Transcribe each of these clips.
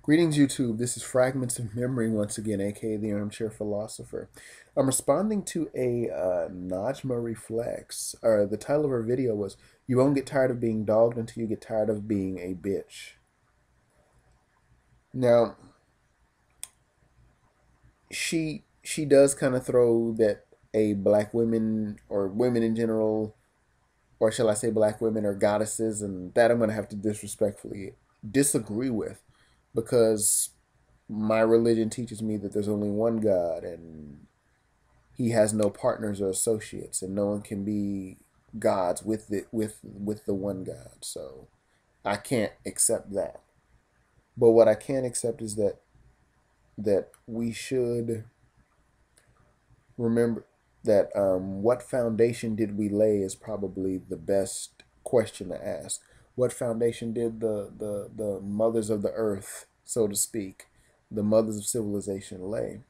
Greetings, YouTube. This is Fragments of Memory once again, aka the Armchair Philosopher. I'm responding to a NojmaReflects. The title of her video was "You Won't Get Tired of Being Dogged Until You Get Tired of Being a Bitch." Now, she does kind of throw that a black women or women in general, or shall I say, black women are goddesses, and that I'm going to have to disrespectfully disagree with because my religion teaches me that there's only one God and he has no partners or associates, and no one can be gods with the one God. So I can't accept that. But what I can accept is that we should remember that what foundation did we lay is probably the best question to ask. What foundation did the mothers of the earth, so to speak, the mothers of civilization lay?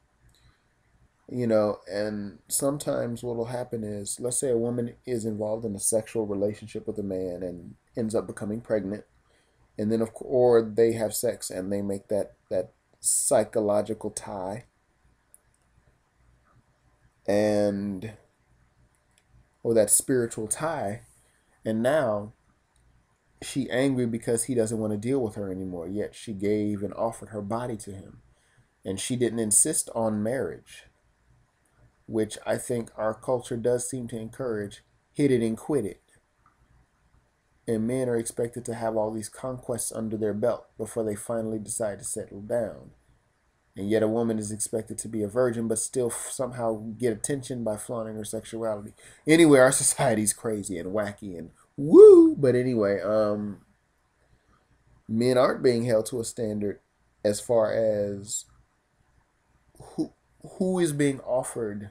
And sometimes what will happen is, let's say a woman is involved in a sexual relationship with a man and ends up becoming pregnant, and then or they have sex and they make that psychological tie, and or that spiritual tie, and now she angry because he doesn't want to deal with her anymore, yet she gave and offered her body to him, and she didn't insist on marriage, which I think our culture does seem to encourage. Hit it and quit it. And men are expected to have all these conquests under their belt before they finally decide to settle down. And yet a woman is expected to be a virgin but still somehow get attention by flaunting her sexuality. Anyway, our society's crazy and wacky and woo. But anyway, men aren't being held to a standard as far as who is being offered,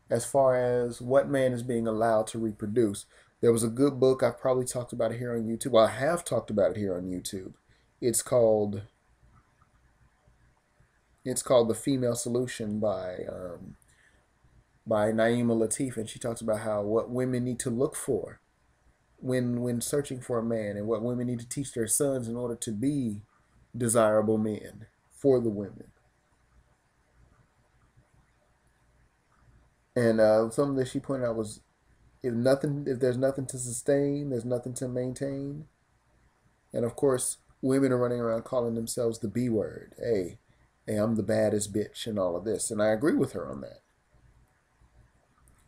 as far as what man is being allowed to reproduce. There was a good book, I've probably talked about it here on YouTube. Well, I have talked about it here on YouTube. It's called The Female Solution by Naima Latif, and she talks about how what women need to look for when searching for a man, and what women need to teach their sons in order to be desirable men for the women. And something that she pointed out was, if there's nothing to sustain, there's nothing to maintain. And of course, women are running around calling themselves the B word. Hey, I'm the baddest bitch and all of this. And I agree with her on that.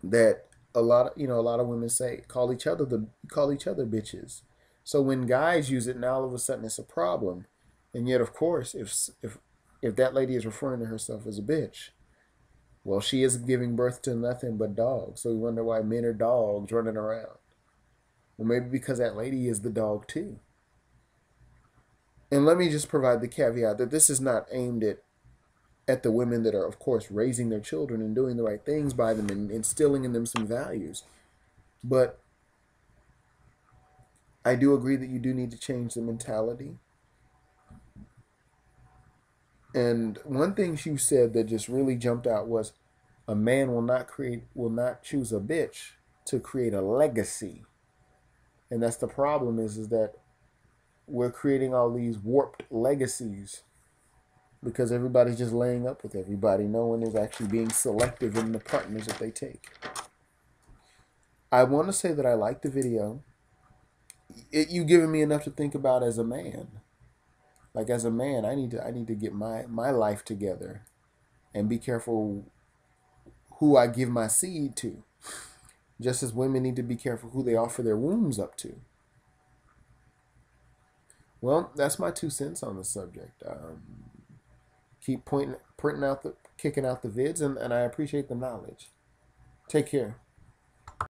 That a lot of women say call each other bitches. So when guys use it, now all of a sudden it's a problem. And yet, of course, if that lady is referring to herself as a bitch, well, she is giving birth to nothing but dogs. So we wonder why men are dogs running around. Well, maybe because that lady is the dog too. And let me just provide the caveat that this is not aimed at the women that are, of course, raising their children and doing the right things by them and instilling in them some values. But I do agree that you do need to change the mentality. And one thing she said that just really jumped out was, a man will not choose a bitch to create a legacy. And that's the problem is that we're creating all these warped legacies because everybody's just laying up with everybody. No one is actually being selective in the partners that they take. I want to say that I like the video. You giving me enough to think about as a man. Like, as a man, I need to get my life together and be careful who I give my seed to. Just as women need to be careful who they offer their wombs up to. Well, that's my 2 cents on the subject. Keep kicking out the vids, and I appreciate the knowledge. Take care.